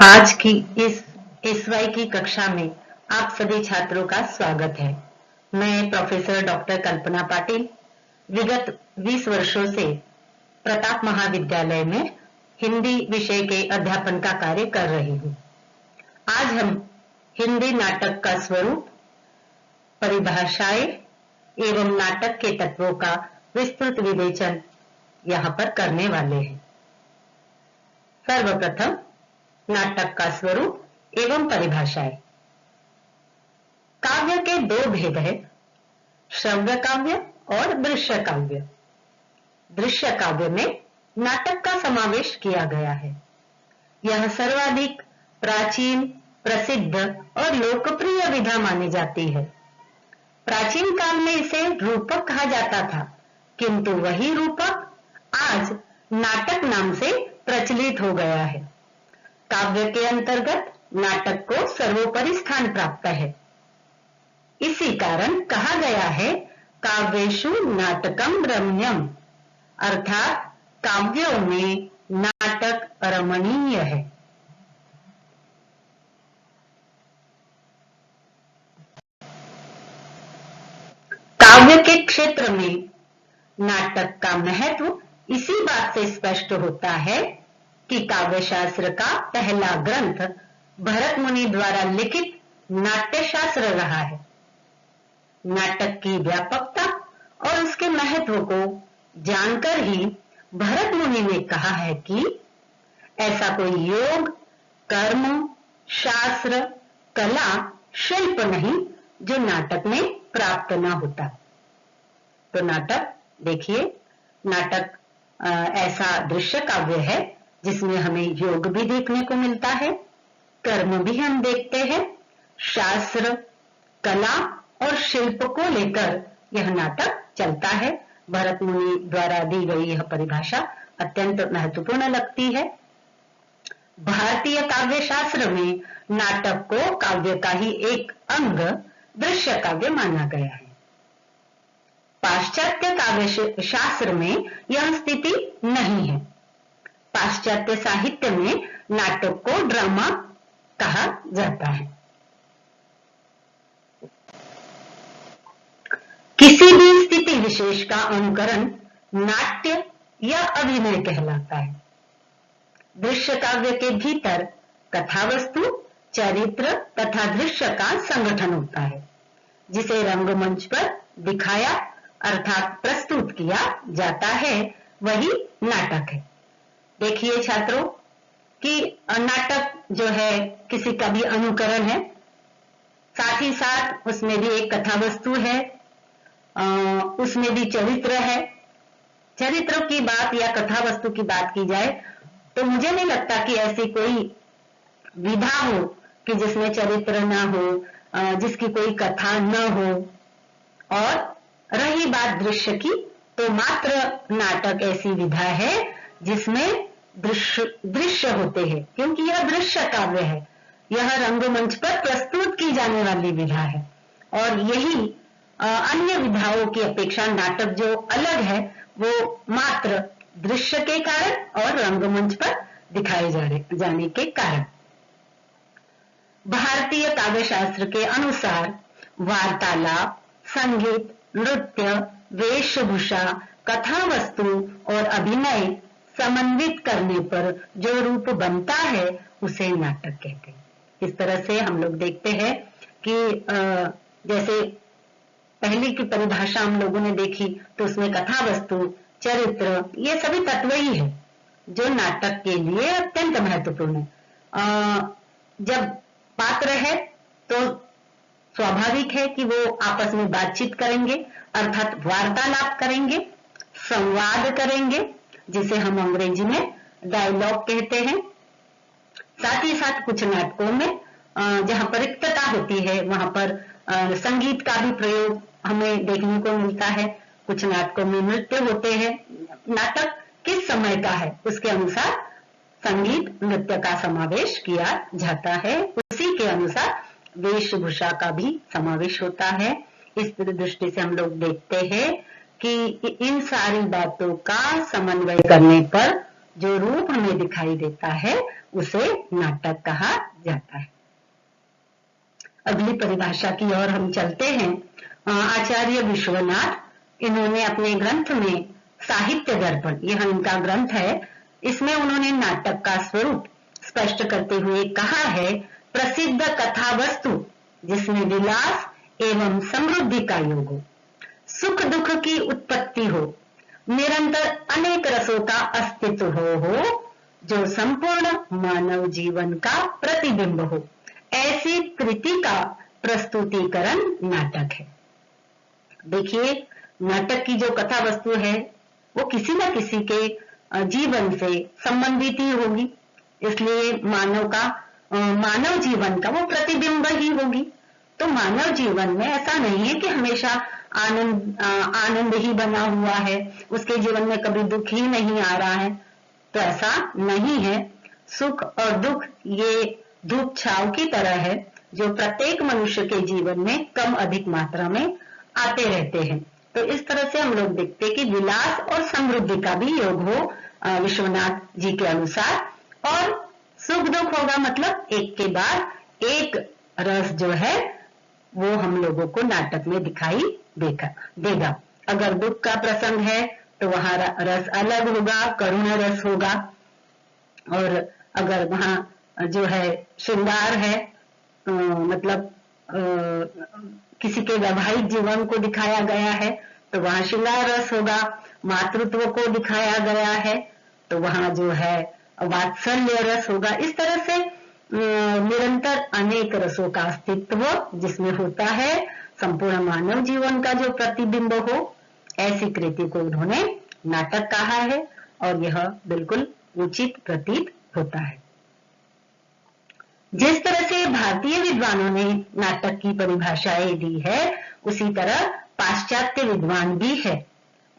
आज की इस एसवाई की कक्षा में आप सभी छात्रों का स्वागत है। मैं प्रोफेसर डॉक्टर कल्पना पाटिल विगत 20 वर्षों से प्रताप महाविद्यालय में हिंदी विषय के अध्यापन का कार्य कर रही हूँ। आज हम हिंदी नाटक का स्वरूप, परिभाषाएं एवं नाटक के तत्वों का विस्तृत विवेचन यहाँ पर करने वाले हैं। सर्वप्रथम नाटक का स्वरूप एवं परिभाषाएं। काव्य के दो भेद है, श्रव्य काव्य और दृश्य काव्य। दृश्य काव्य में नाटक का समावेश किया गया है। यह सर्वाधिक प्राचीन, प्रसिद्ध और लोकप्रिय विधा मानी जाती है। प्राचीन काल में इसे रूपक कहा जाता था, किंतु वही रूपक आज नाटक नाम से प्रचलित हो गया है। काव्य के अंतर्गत नाटक को सर्वोपरि स्थान प्राप्त है। इसी कारण कहा गया है काव्येषु नाटकम रम्यम, अर्थात काव्यों में नाटक रमणीय है। काव्य के क्षेत्र में नाटक का महत्व इसी बात से स्पष्ट होता है कि काव्य शास्त्र का पहला ग्रंथ भरत मुनि द्वारा लिखित नाट्य शास्त्र रहा है। नाटक की व्यापकता और उसके महत्व को जानकर ही भरत मुनि ने कहा है कि ऐसा कोई योग, कर्म, शास्त्र, कला, शिल्प नहीं जो नाटक में प्राप्त न होता। तो नाटक देखिए, नाटक ऐसा दृश्य काव्य है जिसमें हमें योग भी देखने को मिलता है, कर्म भी हम देखते हैं, शास्त्र, कला और शिल्प को लेकर यह नाटक चलता है। भरत मुनि द्वारा दी गई यह परिभाषा अत्यंत महत्वपूर्ण लगती है। भारतीय काव्य शास्त्र में नाटक को काव्य का ही एक अंग दृश्य काव्य माना गया है। पाश्चात्य काव्य शास्त्र में यह स्थिति नहीं है। पाश्चात्य साहित्य में नाटक को ड्रामा कहा जाता है। किसी भी स्थिति विशेष का अनुकरण नाट्य या अभिनय कहलाता है। दृश्य काव्य के भीतर कथावस्तु, चरित्र तथा दृश्य का संगठन होता है, जिसे रंगमंच पर दिखाया अर्थात प्रस्तुत किया जाता है, वही नाटक है। देखिए छात्रों कि नाटक जो है किसी का भी अनुकरण है, साथ ही साथ उसमें भी एक कथा वस्तु है, उसमें भी चरित्र है। चरित्रों की बात या कथा वस्तु की बात की जाए तो मुझे नहीं लगता कि ऐसी कोई विधा हो कि जिसमें चरित्र ना हो, जिसकी कोई कथा न हो। और रही बात दृश्य की, तो मात्र नाटक ऐसी विधा है जिसमें दृश्य होते हैं, क्योंकि यह दृश्य काव्य है। यह रंगमंच पर प्रस्तुत की जाने वाली विधा है और यही अन्य विधाओं की अपेक्षा नाटक जो अलग है वो मात्र दृश्य के कारण और रंगमंच पर दिखाए जाने के कारण। भारतीय काव्य शास्त्र के अनुसार वार्तालाप, संगीत, नृत्य, वेशभूषा, कथा वस्तु और अभिनय समन्वित करने पर जो रूप बनता है उसे नाटक कहते हैं। इस तरह से हम लोग देखते हैं कि जैसे पहली की परिभाषा हम लोगों ने देखी तो उसमें कथा वस्तु, चरित्र, ये सभी तत्व ही है जो नाटक के लिए अत्यंत महत्वपूर्ण है। जब पात्र है तो स्वाभाविक है कि वो आपस में बातचीत करेंगे, अर्थात वार्तालाप करेंगे, संवाद करेंगे, जिसे हम अंग्रेजी में डायलॉग कहते हैं। साथ ही साथ कुछ नाटकों में जहां पर रिक्तता होती है वहां पर संगीत का भी प्रयोग हमें देखने को मिलता है। कुछ नाटकों में नृत्य होते हैं। नाटक किस समय का है उसके अनुसार संगीत, नृत्य का समावेश किया जाता है। उसी के अनुसार वेशभूषा का भी समावेश होता है। इस दृष्टि से हम लोग देखते हैं कि इन सारी बातों का समन्वय करने पर जो रूप हमें दिखाई देता है उसे नाटक कहा जाता है। अगली परिभाषा की ओर हम चलते हैं। आचार्य विश्वनाथ, इन्होंने अपने ग्रंथ में साहित्य दर्पण, यह इनका ग्रंथ है, इसमें उन्होंने नाटक का स्वरूप स्पष्ट करते हुए कहा है, प्रसिद्ध कथा वस्तु जिसमें विलास एवं समृद्धि का योग हो, सुख दुख की उत्पत्ति हो, निरंतर अनेक रसों का अस्तित्व हो, जो संपूर्ण मानव जीवन का प्रतिबिंब हो, ऐसी कृति का प्रस्तुतिकरण नाटक है। देखिए, नाटक की जो कथा वस्तु है वो किसी न किसी के जीवन से संबंधित ही होगी, इसलिए मानव जीवन का वो प्रतिबिंब ही होगी। तो मानव जीवन में ऐसा नहीं है कि हमेशा आनंद ही बना हुआ है, उसके जीवन में कभी दुख ही नहीं आ रहा है, तो ऐसा नहीं है। सुख और दुख ये धूप छाव की तरह है, जो प्रत्येक मनुष्य के जीवन में कम अधिक मात्रा में आते रहते हैं। तो इस तरह से हम लोग देखते हैं कि विलास और समृद्धि का भी योग हो विश्वनाथ जी के अनुसार, और सुख दुख होगा, मतलब एक के बाद एक रस जो है वो हम लोगों को नाटक में दिखाई देगा। अगर दुख का प्रसंग है तो वहां रस अलग होगा, करुण रस होगा, और अगर वहां जो है श्रृंगार है, मतलब किसी के वैवाहिक जीवन को दिखाया गया है तो वहां श्रृंगार रस होगा, मातृत्व को दिखाया गया है तो वहां जो है वात्सल्य रस होगा। इस तरह से निरंतर अनेक रसों का अस्तित्व जिसमें होता है, संपूर्ण मानव जीवन का जो प्रतिबिंब हो, ऐसी कृति को उन्होंने नाटक कहा है, और यह बिल्कुल उचित प्रतीत होता है। जिस तरह से भारतीय विद्वानों ने नाटक की परिभाषाएं दी है, उसी तरह पाश्चात्य विद्वान भी है,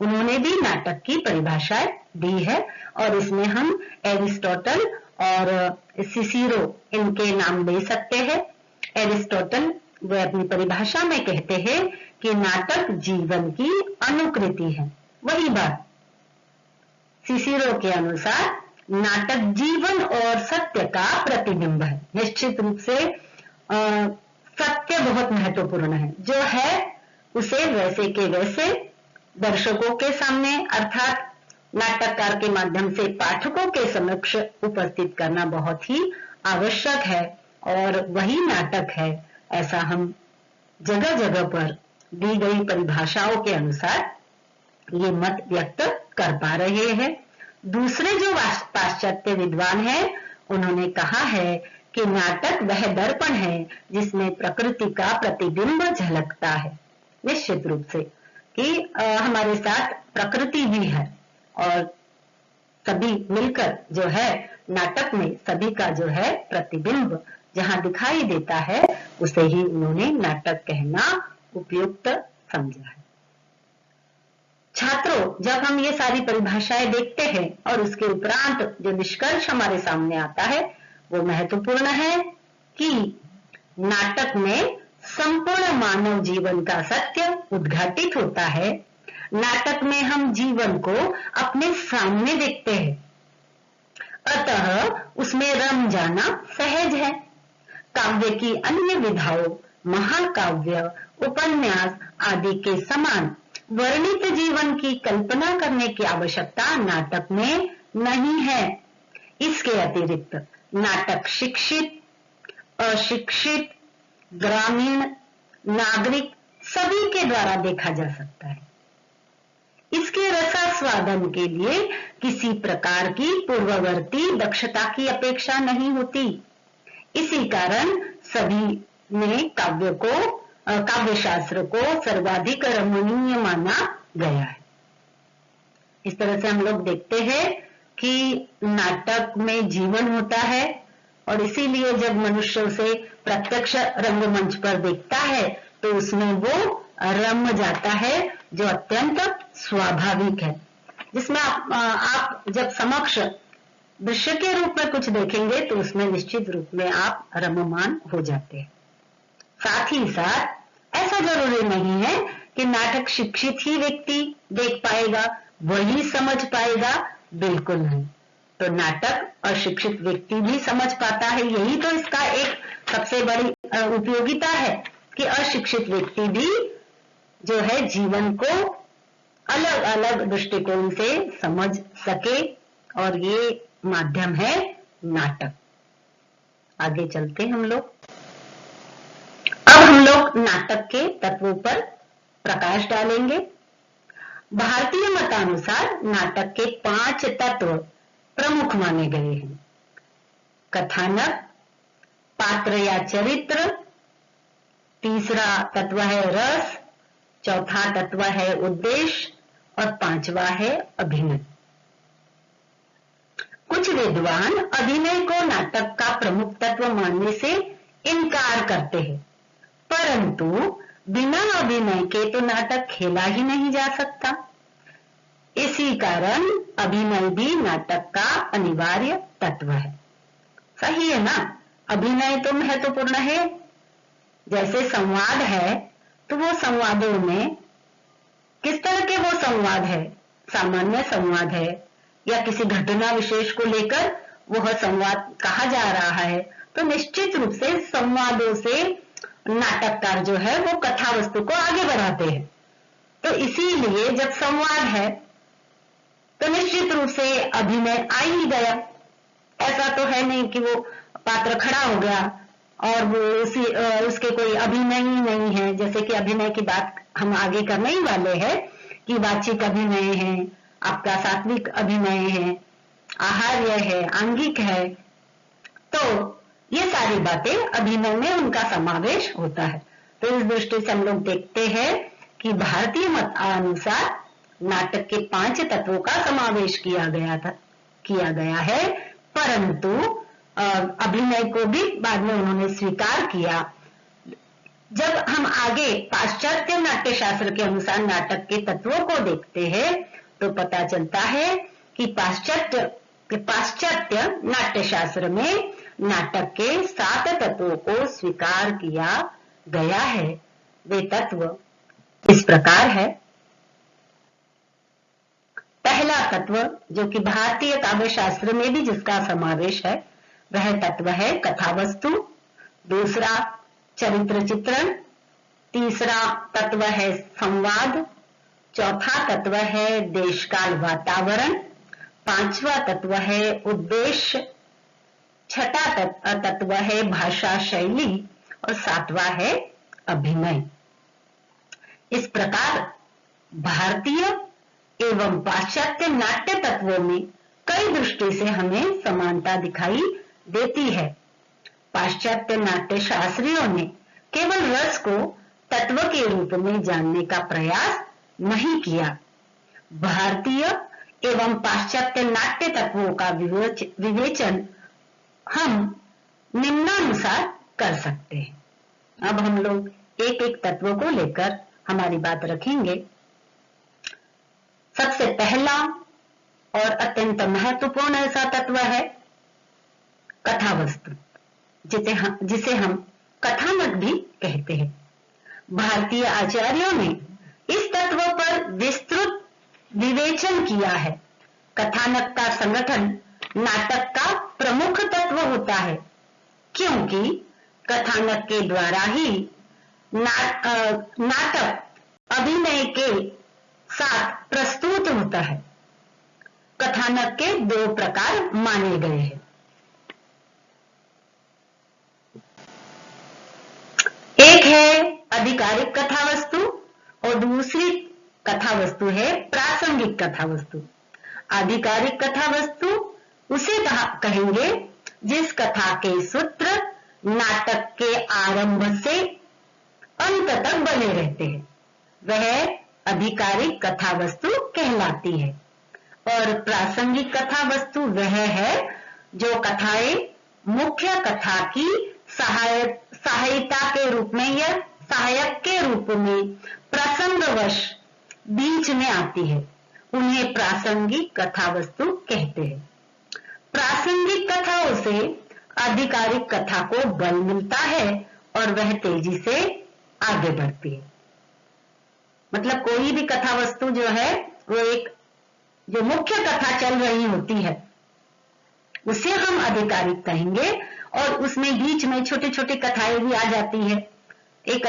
उन्होंने भी नाटक की परिभाषाएं दी है, और इसमें हम एरिस्टोटल और सिसीरो इनके नाम दे सकते हैं। एरिस्टोटल वे अपनी परिभाषा में कहते हैं कि नाटक जीवन की अनुकृति है, वही बात सिसीरो के अनुसार नाटक जीवन और सत्य का प्रतिबिंब है। निश्चित रूप से सत्य बहुत महत्वपूर्ण है, जो है उसे वैसे के वैसे दर्शकों के सामने, अर्थात नाटककार के माध्यम से पाठकों के समक्ष उपस्थित करना बहुत ही आवश्यक है, और वही नाटक है, ऐसा हम जगह जगह पर दी गई परिभाषाओं के अनुसार ये मत व्यक्त कर पा रहे हैं। दूसरे जो पाश्चात्य विद्वान हैं, उन्होंने कहा है कि नाटक वह दर्पण है जिसमें प्रकृति का प्रतिबिंब झलकता है। निश्चित रूप से कि हमारे साथ प्रकृति भी है, और सभी मिलकर जो है नाटक में सभी का जो है प्रतिबिंब जहां दिखाई देता है, उसे ही उन्होंने नाटक कहना उपयुक्त समझा है। छात्रों, जब हम ये सारी परिभाषाएं देखते हैं और उसके उपरांत जो निष्कर्ष हमारे सामने आता है वो महत्वपूर्ण है कि नाटक में संपूर्ण मानव जीवन का सत्य उद्घाटित होता है। नाटक में हम जीवन को अपने सामने देखते हैं, अतः उसमें रम जाना सहज है। काव्य की अन्य विधाओं, महाकाव्य, उपन्यास आदि के समान वर्णित जीवन की कल्पना करने की आवश्यकता नाटक में नहीं है। इसके अतिरिक्त नाटक शिक्षित, अशिक्षित, ग्रामीण, नागरिक सभी के द्वारा देखा जा सकता है। इसके रसास्वादन के लिए किसी प्रकार की पूर्ववर्ती दक्षता की अपेक्षा नहीं होती। इसी कारण सभी ने काव्य शास्त्र को सर्वाधिक रमणीय माना गया है। इस तरह से हम लोग देखते हैं कि नाटक में जीवन होता है, और इसीलिए जब मनुष्य उसे प्रत्यक्ष रंगमंच पर देखता है तो उसमें वो रम जाता है, जो अत्यंत स्वाभाविक है, जिसमें आप जब समक्ष दृश्य के रूप में कुछ देखेंगे तो उसमें निश्चित रूप में आप रममान हो जाते हैं। साथ ही साथ ऐसा जरूरी नहीं है कि नाटक शिक्षित ही व्यक्ति देख पाएगा, वही समझ पाएगा, बिल्कुल नहीं। तो नाटक अशिक्षित व्यक्ति भी समझ पाता है। यही तो इसका एक सबसे बड़ी उपयोगिता है कि अशिक्षित व्यक्ति भी जो है जीवन को अलग अलग दृष्टिकोण से समझ सके, और ये माध्यम है नाटक। आगे चलते हम लोग। अब हम लोग नाटक के तत्वों पर प्रकाश डालेंगे। भारतीय मतानुसार नाटक के 5 तत्व प्रमुख माने गए हैं। कथानक, पात्र या चरित्र, तीसरा तत्व है रस, चौथा तत्व है उद्देश्य और 5वां है अभिनय। कुछ विद्वान अभिनय को नाटक का प्रमुख तत्व मानने से इनकार करते हैं, परंतु बिना अभिनय के तो नाटक खेला ही नहीं जा सकता। इसी कारण अभिनय भी नाटक का अनिवार्य तत्व है। सही है ना? अभिनय तो महत्वपूर्ण है। जैसे संवाद है तो वो संवादों में किस तरह के वो संवाद है, सामान्य संवाद है या किसी घटना विशेष को लेकर वह संवाद कहा जा रहा है, तो निश्चित रूप से संवादों से नाटककार जो है वो कथा वस्तु को आगे बढ़ाते हैं। तो इसीलिए जब संवाद है तो निश्चित रूप से अभिनय आ ही गया। ऐसा तो है नहीं कि वो पात्र खड़ा हो गया और वो उसके कोई अभिनय ही नहीं है। जैसे कि अभिनय की बात हम आगे करने ही वाले हैं कि वाचिक अभिनय है, आपका सात्विक अभिनय है, आहार्य है, आंगिक है, तो ये सारी बातें अभिनय में उनका समावेश होता है। तो इस दृष्टि से हम लोग देखते हैं कि भारतीय मतानुसार नाटक के 5 तत्वों का समावेश किया गया है, परंतु अभिनय को भी बाद में उन्होंने स्वीकार किया। जब हम आगे पाश्चात्य नाट्य शास्त्र के अनुसार नाटक के तत्वों को देखते हैं तो पता चलता है कि पाश्चात्य नाट्य शास्त्र में नाटक के 7 तत्वों को स्वीकार किया गया है। वे तत्व इस प्रकार है। पहला तत्व जो कि भारतीय काव्य शास्त्र में भी जिसका समावेश है वह तत्व है कथावस्तु। दूसरा चरित्र चित्रण, तीसरा तत्व है संवाद, चौथा तत्व है देश काल वातावरण, 5वां तत्व है उद्देश्य, छठा तत्व है भाषा शैली और 7वां है अभिनय। इस प्रकार भारतीय एवं पाश्चात्य नाट्य तत्वों में कई दृष्टि से हमें समानता दिखाई देती है। पाश्चात्य नाट्य शास्त्रियों ने केवल रस को तत्व के रूप में जानने का प्रयास नहीं किया। भारतीय एवं पाश्चात्य नाट्य तत्वों का विवेचन हम निम्नानुसार कर सकते हैं। अब हम लोग एक एक तत्व को लेकर हमारी बात रखेंगे। सबसे पहला और अत्यंत महत्वपूर्ण ऐसा तत्व है कथावस्तु, जिसे हम कथानक भी कहते हैं। भारतीय आचार्यों ने इस तत्व पर विस्तृत विवेचन किया है। कथानक का संगठन नाटक का प्रमुख तत्व होता है, क्योंकि कथानक के द्वारा ही नाटक अभिनय के साथ प्रस्तुत होता है। कथानक के 2 प्रकार माने गए हैं। एक है आधिकारिक कथावस्तु और दूसरी कथावस्तु है प्रासंगिक कथावस्तु। आधिकारिक कथावस्तु उसे कहेंगे जिस कथा के सूत्र नाटक के आरंभ से अंत तक बने रहते हैं, वह आधिकारिक कथावस्तु कहलाती है। और प्रासंगिक कथावस्तु वह है जो कथाएं मुख्य कथा की सहायता के रूप में या सहायक के रूप में प्रसंगवश बीच में आती है, उन्हें प्रासंगिक कथावस्तु कहते हैं। प्रासंगिक कथाओं से आधिकारिक कथा को बल मिलता है और वह तेजी से आगे बढ़ती है। मतलब कोई भी कथा वस्तु जो है वो एक जो मुख्य कथा चल रही होती है उसे हम आधिकारिक कहेंगे। और उसमें बीच में छोटे छोटे कथाएं भी आ जाती है। एक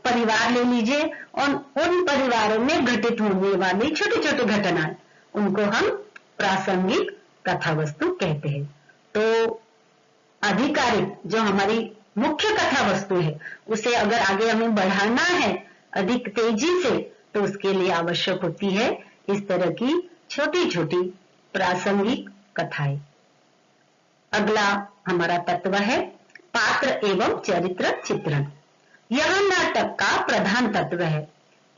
परिवार ले लीजिए और उन परिवारों में घटित होने वाली छोटे छोटे घटनाएं, उनको हम प्रासंगिक कथा वस्तु कहते हैं। तो आधिकारिक जो हमारी मुख्य कथा वस्तु है, उसे अगर आगे हमें बढ़ाना है अधिक तेजी से, तो उसके लिए आवश्यक होती है इस तरह की छोटी छोटी प्रासंगिक कथाएं। अगला हमारा तत्व है पात्र एवं चरित्र चित्रण। यह नाटक का प्रधान तत्व है,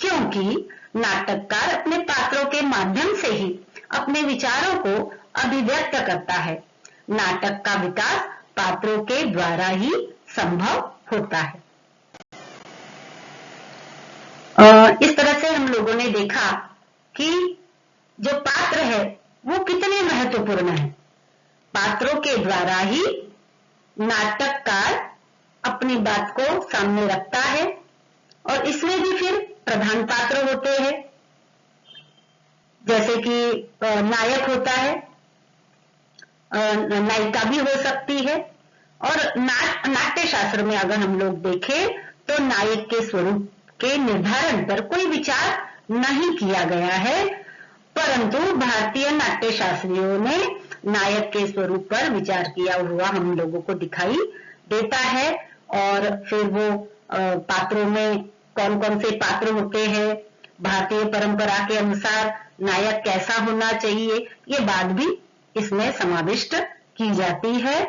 क्योंकि नाटककार अपने पात्रों के माध्यम से ही अपने विचारों को अभिव्यक्त करता है। नाटक का विकास पात्रों के द्वारा ही संभव होता है। इस तरह से हम लोगों ने देखा कि जो पात्र है वो कितने महत्वपूर्ण है। पात्रों के द्वारा ही नाटककार अपनी बात को सामने रखता है, और इसमें भी फिर प्रधान पात्र होते हैं, जैसे कि नायक होता है, नायिका भी हो सकती है। और नाट्य शास्त्र में अगर हम लोग देखें तो नायक के स्वरूप के निर्धारण पर कोई विचार नहीं किया गया है, परंतु भारतीय नाट्य शास्त्रियों ने नायक के स्वरूप पर विचार किया हुआ हम लोगों को दिखाई देता है। और फिर वो पात्रों में कौन कौन से पात्र होते हैं, भारतीय परंपरा के अनुसार नायक कैसा होना चाहिए, ये बात भी इसमें समाविष्ट की जाती है।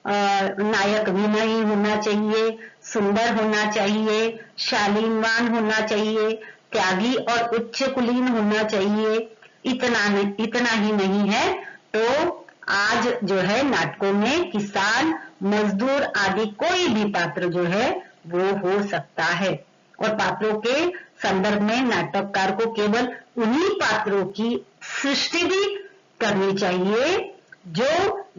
नायक विनयी होना चाहिए, सुंदर होना चाहिए, शालीनवान होना चाहिए, त्यागी और उच्च कुलीन होना चाहिए। इतना ही नहीं है तो आज जो है नाटकों में किसान, मजदूर आदि कोई भी पात्र जो है वो हो सकता है। और पात्रों के संदर्भ में नाटककार को केवल उन्हीं पात्रों की सृष्टि भी करनी चाहिए जो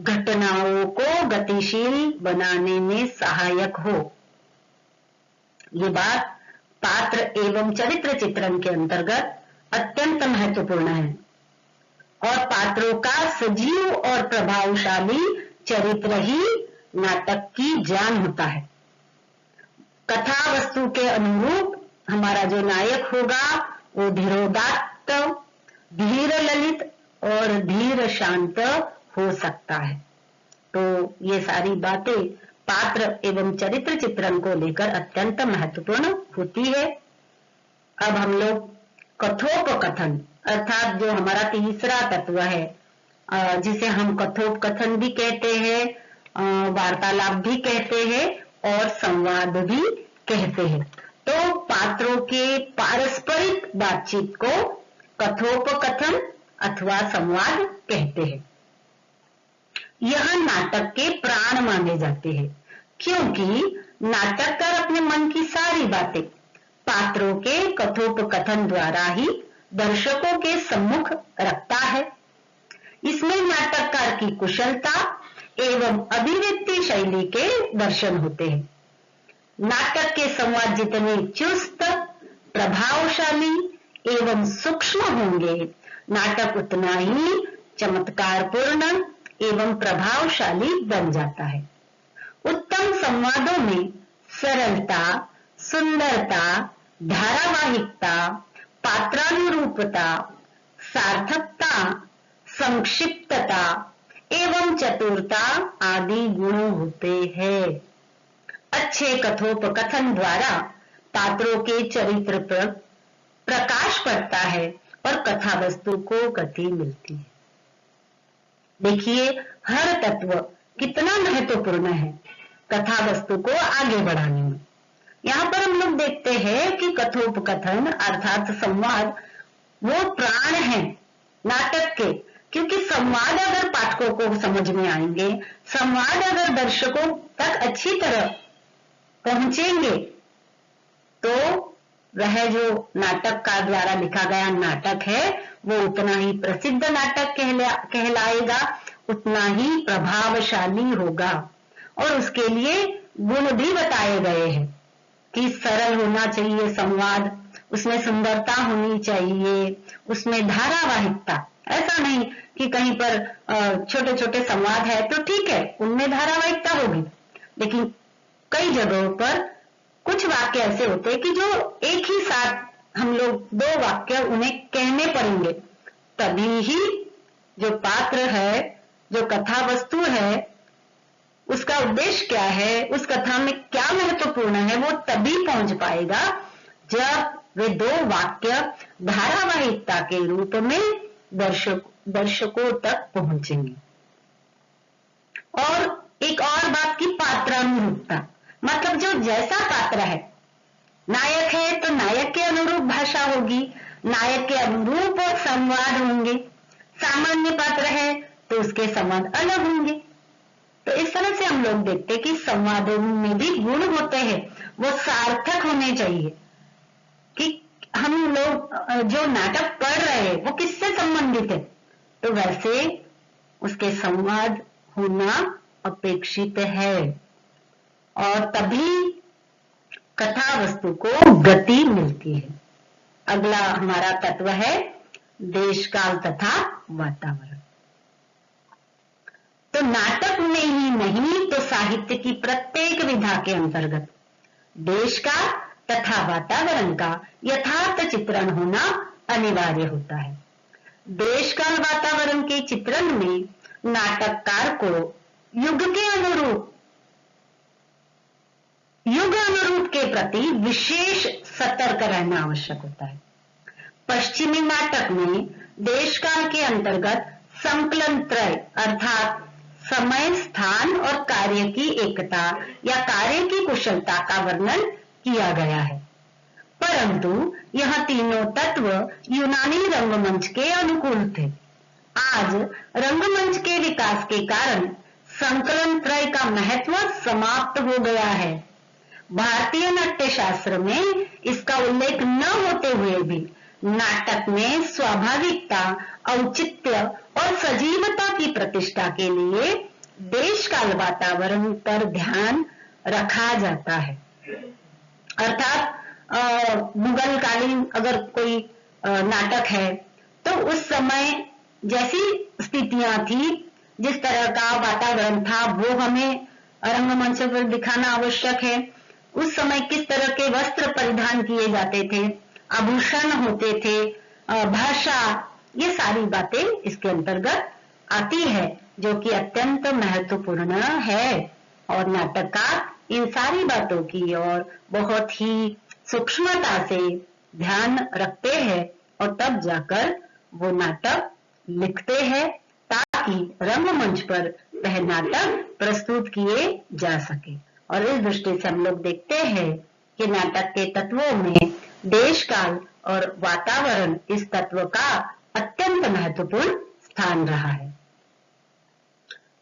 घटनाओं को गतिशील बनाने में सहायक हो। ये बात पात्र एवं चरित्र चित्रण के अंतर्गत अत्यंत महत्वपूर्ण है। और पात्रों का सजीव और प्रभावशाली चरित्र ही नाटक की जान होता है। कथा वस्तु के अनुरूप हमारा जो नायक होगा वो धीरोदात्त, धीर ललित और धीर शांत हो सकता है। तो ये सारी बातें पात्र एवं चरित्र चित्रण को लेकर अत्यंत महत्वपूर्ण होती है। अब हम लोग कथोपकथन अर्थात जो हमारा तीसरा तत्व है, जिसे हम कथोपकथन भी कहते हैं, वार्तालाप भी कहते हैं और संवाद भी कहते हैं। तो पात्रों के पारस्परिक बातचीत को कथोपकथन अथवा संवाद कहते हैं। यह नाटक के प्राण माने जाते हैं, क्योंकि नाटककार अपने मन की सारी बातें पात्रों के कथोपकथन द्वारा ही दर्शकों के सम्मुख रखता है। इसमें नाटककार की कुशलता एवं अभिव्यक्ति शैली के दर्शन होते हैं। नाटक के संवाद जितने चुस्त, प्रभावशाली एवं सूक्ष्म होंगे, नाटक उतना ही चमत्कारपूर्ण एवं प्रभावशाली बन जाता है। उत्तम संवादों में सरलता, सुंदरता, धारावाहिकता, पात्रानुरूपता, सार्थकता, संक्षिप्तता एवं चतुरता आदि गुण होते हैं। अच्छे कथोपकथन द्वारा पात्रों के चरित्र पर प्रकाश पड़ता है और कथा वस्तु को गति मिलती है। देखिए हर तत्व कितना महत्वपूर्ण है कथा वस्तु को आगे बढ़ाने में। यहाँ पर हम लोग देखते हैं कि कथोपकथन अर्थात संवाद वो प्राण है नाटक के, क्योंकि संवाद अगर पाठकों को समझ में आएंगे, संवाद अगर दर्शकों तक अच्छी तरह पहुंचेंगे, तो वह जो नाटक का द्वारा लिखा गया नाटक है वो उतना ही प्रसिद्ध नाटक कहलाएगा, उतना ही प्रभावशाली होगा। और उसके लिए गुण भी बताए गए हैं कि सरल होना चाहिए संवाद, उसमें सुंदरता होनी चाहिए, उसमें धारावाहिकता, ऐसा नहीं कि कहीं पर छोटे छोटे संवाद है तो ठीक है, उनमें धारावाहिकता होगी, लेकिन कई जगहों पर कुछ वाक्य ऐसे होते हैं कि जो एक ही साथ हम लोग दो वाक्य उन्हें कहने पड़ेंगे, तभी ही जो पात्र है, जो कथा वस्तु है, उसका उद्देश्य क्या है, उस कथा में क्या महत्वपूर्ण है, वो तभी पहुंच पाएगा जब वे दो वाक्य धारावाहिकता के रूप में दर्शकों तक पहुंचेंगे। और एक और बात की पात्रानुरूपता, मतलब जो जैसा पात्र है, नायक है तो नायक के अनुरूप भाषा होगी, नायक के अनुरूप संवाद होंगे, सामान्य पात्र है तो उसके संवाद अलग होंगे। तो इस तरह से हम लोग देखते हैं कि संवादों में भी गुण होते हैं, वो सार्थक होने चाहिए कि हम लोग जो नाटक पढ़ रहे हैं वो किससे संबंधित है, तो वैसे उसके संवाद होना अपेक्षित है, और तभी कथा वस्तु को गति मिलती है। अगला हमारा तत्व है देश काल तथा वातावरण। तो नाटक में ही नहीं तो साहित्य की प्रत्येक विधा के अंतर्गत देश का तथा वातावरण का यथार्थ चित्रण होना अनिवार्य होता है। देश काल वातावरण के चित्रण में नाटककार को युग अनुरूप के प्रति विशेष सतर्क रहना आवश्यक होता है। पश्चिमी नाटक में देश काल के अंतर्गत संकलन त्रय अर्थात समय, स्थान और कार्य की एकता या कार्य की कुशलता का वर्णन किया गया है, परंतु यह तीनों तत्व यूनानी रंगमंच के अनुकूल थे। आज रंगमंच के विकास के कारण संकलन त्रय का महत्व समाप्त हो गया है। भारतीय नाट्य शास्त्र में इसका उल्लेख न होते हुए भी नाटक में स्वाभाविकता, औचित्य और सजीवता की प्रतिष्ठा के लिए देश काल वातावरण पर ध्यान रखा जाता है। अर्थात मुगल कालीन अगर कोई नाटक है तो उस समय जैसी स्थितियां थी, जिस तरह का वातावरण था, वो हमें रंगमंच पर दिखाना आवश्यक है। उस समय किस तरह के वस्त्र परिधान किए जाते थे, आभूषण होते थे, भाषा, ये सारी बातें इसके अंतर्गत आती है, जो कि अत्यंत महत्वपूर्ण है। और नाटककार इन सारी बातों की और बहुत ही सूक्ष्मता से ध्यान रखते हैं और तब जाकर वो नाटक लिखते हैं ताकि रंगमंच पर वह नाटक प्रस्तुत किए जा सके। और इस दृष्टि से हम लोग देखते हैं कि नाटक के तत्वों में देश काल और वातावरण इस तत्व का अत्यंत महत्वपूर्ण स्थान रहा है।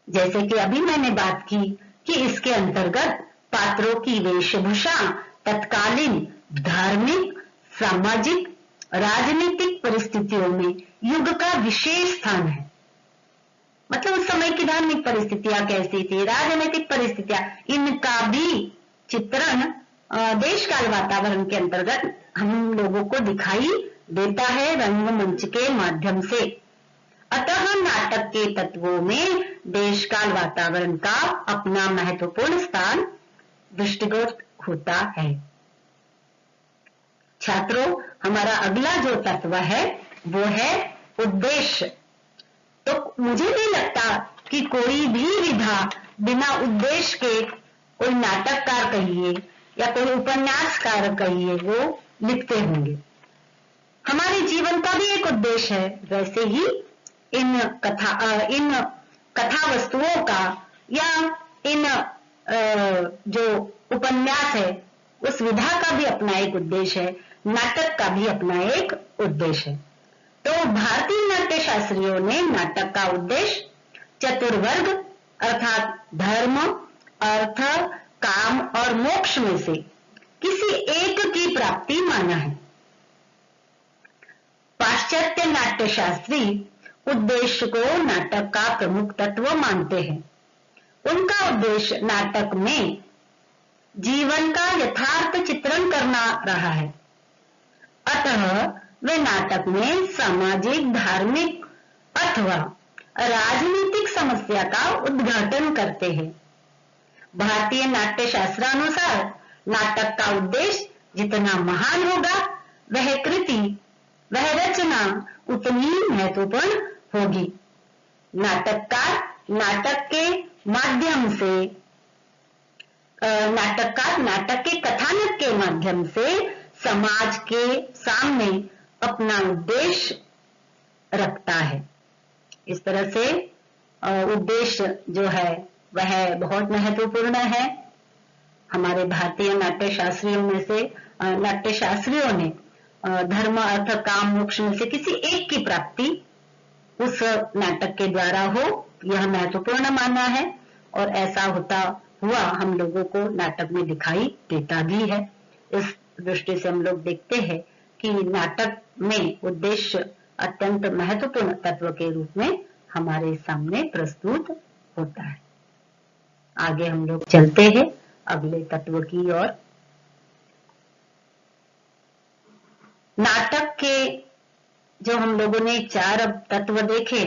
जैसे कि अभी मैंने बात की कि इसके अंतर्गत पात्रों की वेशभूषा तत्कालीन धार्मिक, सामाजिक, राजनीतिक परिस्थितियों में युग का विशेष स्थान है। मतलब उस समय की धार्मिक परिस्थितियां कैसी थी, राजनीतिक परिस्थितियां, इनका भी चित्रण देश काल वातावरण के अंतर्गत हम लोगों को दिखाई देता है रंगमंच के माध्यम से। अतः नाटक के तत्वों में देश काल वातावरण का अपना महत्वपूर्ण स्थान दृष्टिगत होता है। छात्रों, हमारा अगला जो तत्व है वो है उद्देश्य। तो मुझे नहीं लगता कि कोई भी विधा बिना उद्देश्य के कोई नाटककार कहिए या कोई उपन्यासकार कहिए वो लिखते होंगे। हमारे जीवन का भी एक उद्देश्य है, वैसे ही इन कथा वस्तुओं का या इन जो उपन्यास है उस विधा का भी अपना एक उद्देश्य है, नाटक का भी अपना एक उद्देश्य है। तो भारतीय नाट्य शास्त्रियों ने नाटक का उद्देश्य चतुर्वर्ग अर्थात धर्म, अर्थ, काम और मोक्ष में से किसी एक की प्राप्ति माना है। पाश्चात्य नाट्य शास्त्री उद्देश्य को नाटक का प्रमुख तत्व मानते हैं। उनका उद्देश्य नाटक में जीवन का यथार्थ चित्रण करना रहा है। अतः वे नाटक में सामाजिक, धार्मिक अथवा राजनीतिक समस्या का उद्घाटन करते हैं। भारतीय नाट्य शास्त्रानुसार नाटक का उद्देश्य जितना महान होगा, वह कृति, वह रचना उतनी ही महत्वपूर्ण होगी। नाटककार नाटक के माध्यम से नाटक के कथानक के माध्यम से समाज के सामने अपना उद्देश्य रखता है। इस तरह से उद्देश्य जो है वह बहुत महत्वपूर्ण है। हमारे भारतीय नाट्य शास्त्रियों ने धर्म, अर्थ, काम, मोक्ष में से किसी एक की प्राप्ति उस नाटक के द्वारा हो, यह महत्वपूर्ण माना है और ऐसा होता हुआ हम लोगों को नाटक में दिखाई देता भी है। इस दृष्टि से हम लोग देखते हैं कि नाटक में उद्देश्य अत्यंत महत्वपूर्ण तत्व के रूप में हमारे सामने प्रस्तुत होता है। आगे हम लोग चलते हैं अगले तत्व की ओर। नाटक के जो हम लोगों ने 4 तत्व देखे,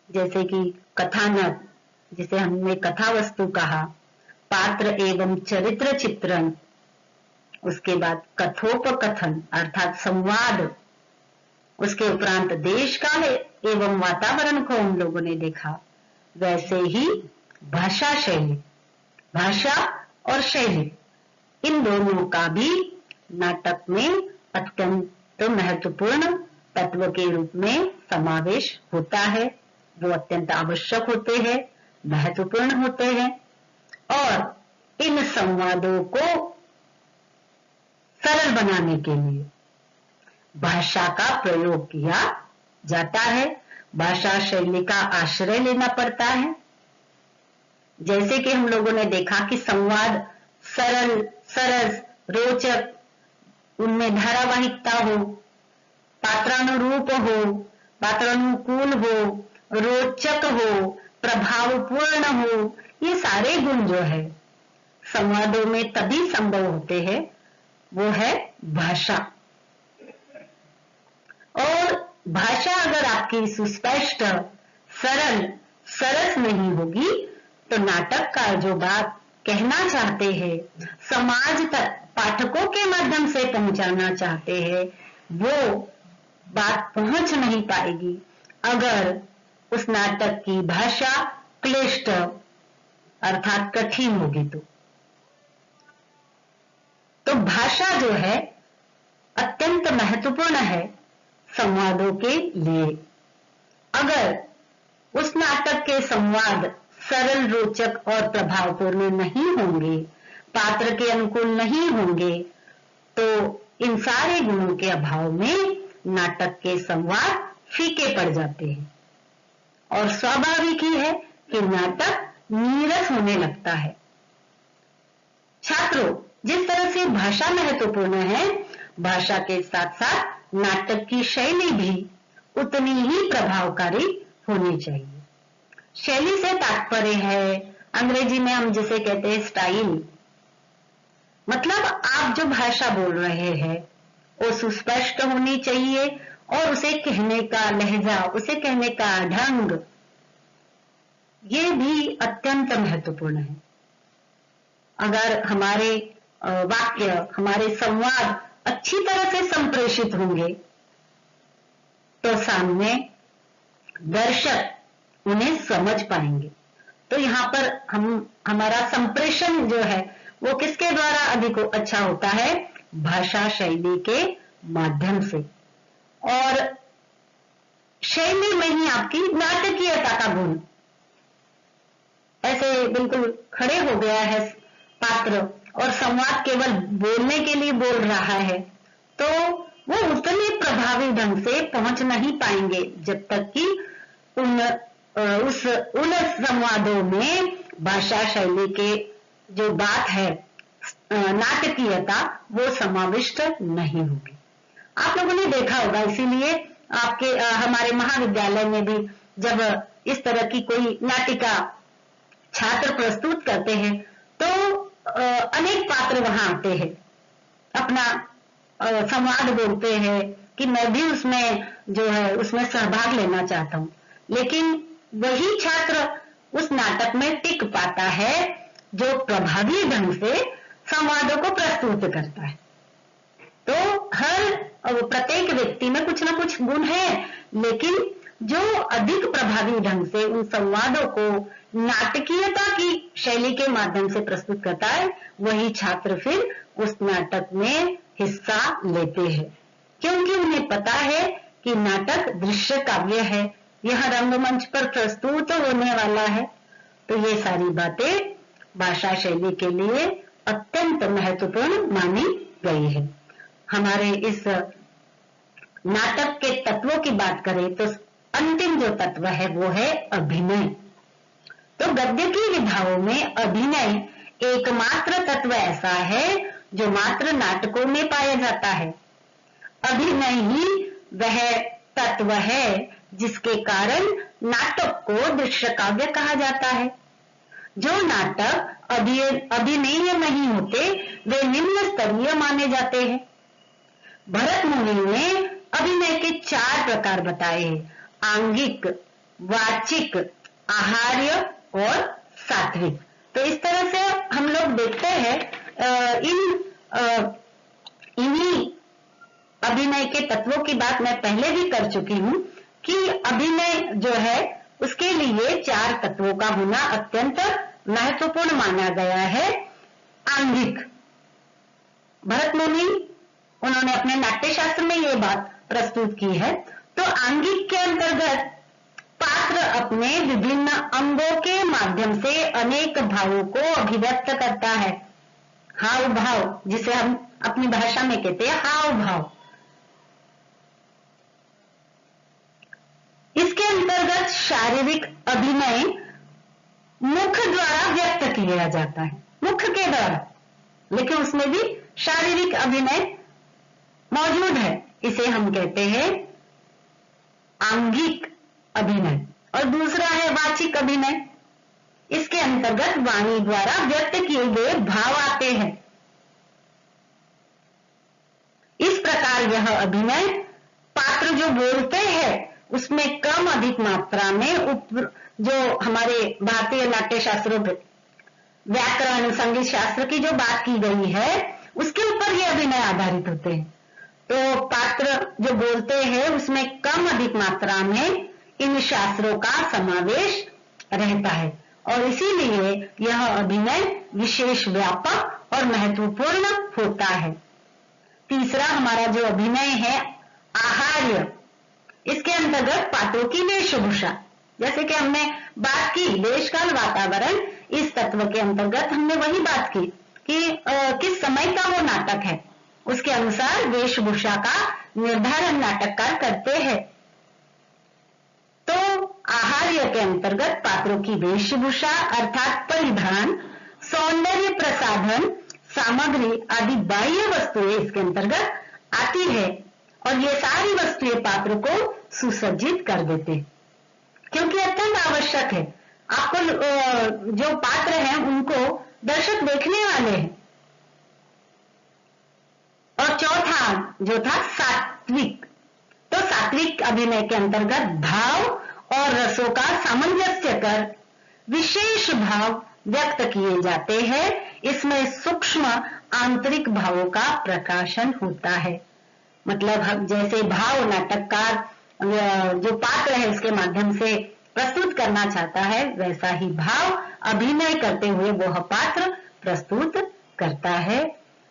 जैसे कि कथानक, जिसे हमने कथा वस्तु कहा, पात्र एवं चरित्र चित्रण, उसके बाद कथोपकथन अर्थात संवाद, उसके उपरांत देश काल एवं वातावरण को हम लोगों ने देखा। वैसे ही भाषा शैली, भाषा और शैली, इन दोनों का भी नाटक में अत्यंत महत्वपूर्ण तत्व के रूप में समावेश होता है। वो अत्यंत आवश्यक होते हैं, महत्वपूर्ण होते हैं और इन संवादों को सरल बनाने के लिए भाषा का प्रयोग किया जाता है। भाषा शैली का आश्रय लेना पड़ता है। जैसे कि हम लोगों ने देखा कि संवाद सरल, सरस, रोचक, उनमें धारावाहिकता हो, पात्रानुरूप हो, पात्रानुकूल हो, रोचक हो, प्रभावपूर्ण हो, ये सारे गुण जो है संवादों में तभी संभव होते हैं, वो है भाषा। और भाषा अगर आपकी सुस्पष्ट, सरल, सरस नहीं होगी तो नाटक का जो बात कहना चाहते हैं, समाज तक पाठकों के माध्यम से पहुंचाना चाहते हैं, वो बात पहुंच नहीं पाएगी अगर उस नाटक की भाषा क्लिष्ट अर्थात कठिन होगी। तो भाषा जो है अत्यंत महत्वपूर्ण है संवादों के लिए। अगर उस नाटक के संवाद सरल, रोचक और प्रभावपूर्ण नहीं होंगे, पात्र के अनुकूल नहीं होंगे, तो इन सारे गुणों के अभाव में नाटक के संवाद फीके पड़ जाते हैं और स्वाभाविक ही है कि नाटक नीरस होने लगता है। छात्रों, जिस तरह से भाषा महत्वपूर्ण है, भाषा के साथ साथ नाटक की शैली भी उतनी ही प्रभावकारी होनी चाहिए। शैली से तात्पर्य है, अंग्रेजी में हम जिसे कहते हैं स्टाइल, मतलब आप जो भाषा बोल रहे हैं वो सुस्पष्ट होनी चाहिए और उसे कहने का लहजा, उसे कहने का ढंग, ये भी अत्यंत महत्वपूर्ण है। अगर हमारे वाक्य, हमारे संवाद अच्छी तरह से संप्रेषित होंगे तो सामने दर्शक उन्हें समझ पाएंगे। तो यहाँ पर हमारा संप्रेषण जो है वो किसके द्वारा अधिक अच्छा होता है? भाषा शैली के माध्यम से। और शैली में ही आपकी नाटकीयता का गुण, ऐसे बिल्कुल खड़े हो गया है पात्र और संवाद केवल बोलने के लिए बोल रहा है, तो वो उतने प्रभावी ढंग से पहुंच नहीं पाएंगे जब तक कि उन संवादों में भाषा शैली के जो बात है, नाटकीयता, वो समाविष्ट नहीं होगी। आप लोगों ने देखा होगा, इसीलिए आपके हमारे महाविद्यालय में भी जब इस तरह की कोई नाटिका छात्र प्रस्तुत करते हैं तो अनेक पात्र वहां आते हैं, अपना संवाद बोलते हैं कि मैं भी उसमें जो है उसमें सहभाग लेना चाहता हूं। लेकिन वही छात्र उस नाटक में टिक पाता है जो प्रभावी ढंग से संवादों को प्रस्तुत करता है। तो प्रत्येक व्यक्ति में कुछ ना कुछ गुण है, लेकिन जो अधिक प्रभावी ढंग से उन संवादों को नाटकीयता की शैली के माध्यम से प्रस्तुत करता है, वही छात्र फिर उस नाटक में हिस्सा लेते हैं, क्योंकि उन्हें पता है कि नाटक दृश्य काव्य है, यह रंगमंच पर प्रस्तुत होने वाला है। तो ये सारी बातें भाषा शैली के लिए अत्यंत महत्वपूर्ण मानी गई है। हमारे इस नाटक के तत्वों की बात करें तो अंतिम जो तत्व है वो है अभिनय। तो गद्य की विधाओं में अभिनय एकमात्र तत्व ऐसा है जो मात्र नाटकों में पाया जाता है। अभिनय ही वह तत्व है जिसके कारण नाटक को दृश्य काव्य कहा जाता है। जो नाटक अभिनय नहीं होते वे निम्न स्तरीय माने जाते हैं। भरत मुनि ने अभिनय के 4 प्रकार बताए हैं: आंगिक, वाचिक, आहार्य और सात्विक। तो इस तरह से हम लोग देखते हैं इन्हीं अभिनय के तत्वों की बात मैं पहले भी कर चुकी हूं कि अभिनय जो है उसके लिए 4 तत्वों का होना अत्यंत महत्वपूर्ण माना गया है। आंगिक, भरत मुनि उन्होंने अपने नाट्य शास्त्र में ये बात प्रस्तुत की है। तो आंगिक के अंतर्गत पात्र अपने विभिन्न अंगों के माध्यम से अनेक भावों को अभिव्यक्त करता है। हाव भाव, जिसे हम अपनी भाषा में कहते हैं हाव भाव। इसके अंतर्गत शारीरिक अभिनय मुख द्वारा व्यक्त किया जाता है, मुख के द्वारा, लेकिन उसमें भी शारीरिक अभिनय मौजूद है। इसे हम कहते हैं आंगिक अभिनय। और दूसरा है वाचिक अभिनय। इसके अंतर्गत वाणी द्वारा व्यक्त किए गए भाव आते हैं। इस प्रकार यह अभिनय पात्र जो बोलते हैं उसमें कम अधिक मात्रा में जो हमारे भारतीय नाट्य शास्त्रों व्याकरण संगीत शास्त्र की जो बात की गई है उसके ऊपर ये अभिनय आधारित होते हैं। तो पात्र जो बोलते हैं उसमें कम अधिक मात्रा में इन शास्त्रों का समावेश रहता है और इसीलिए यह अभिनय विशेष व्यापक और महत्वपूर्ण होता है। तीसरा हमारा जो अभिनय है आहार्य। इसके अंतर्गत पात्रों की वेशभूषा, जैसे कि हमने बात की देश काल वातावरण, इस तत्व के अंतर्गत हमने वही बात की कि किस समय का वो नाटक है, उसके अनुसार वेशभूषा का निर्धारण नाटककार करते हैं। तो आहार्य के अंतर्गत पात्रों की वेशभूषा अर्थात परिधान, सौंदर्य प्रसाधन, सामग्री आदि बाह्य वस्तुएं इसके अंतर्गत आती है और ये सारी वस्तुएं पात्र को सुसज्जित कर देते हैं, क्योंकि अत्यंत आवश्यक है। आपको जो पात्र हैं उनको दर्शक देखने वाले हैं। और चौथा जो था सात्विक। तो सात्विक अभिनय के अंतर्गत भाव और रसों का सामंजस्य कर विशेष भाव व्यक्त किए जाते हैं। इसमें सूक्ष्म आंतरिक भावों का प्रकाशन होता है। मतलब हम जैसे भाव नाटककार जो पात्र है उसके माध्यम से प्रस्तुत करना चाहता है, वैसा ही भाव अभिनय करते हुए वह पात्र प्रस्तुत करता है।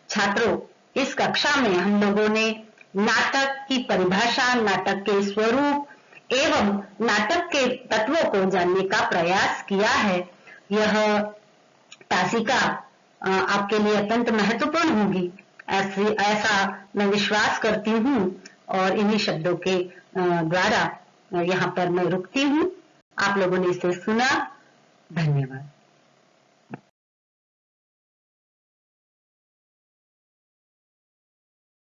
छात्रों, इस कक्षा में हम लोगों ने नाटक की परिभाषा, नाटक के स्वरूप एवं नाटक के तत्वों को जानने का प्रयास किया है। यह तासिका आपके लिए अत्यंत महत्वपूर्ण होगी, ऐसा मैं विश्वास करती हूँ और इन्हीं शब्दों के द्वारा यहाँ पर मैं रुकती हूँ। आप लोगों ने इसे सुना, धन्यवाद।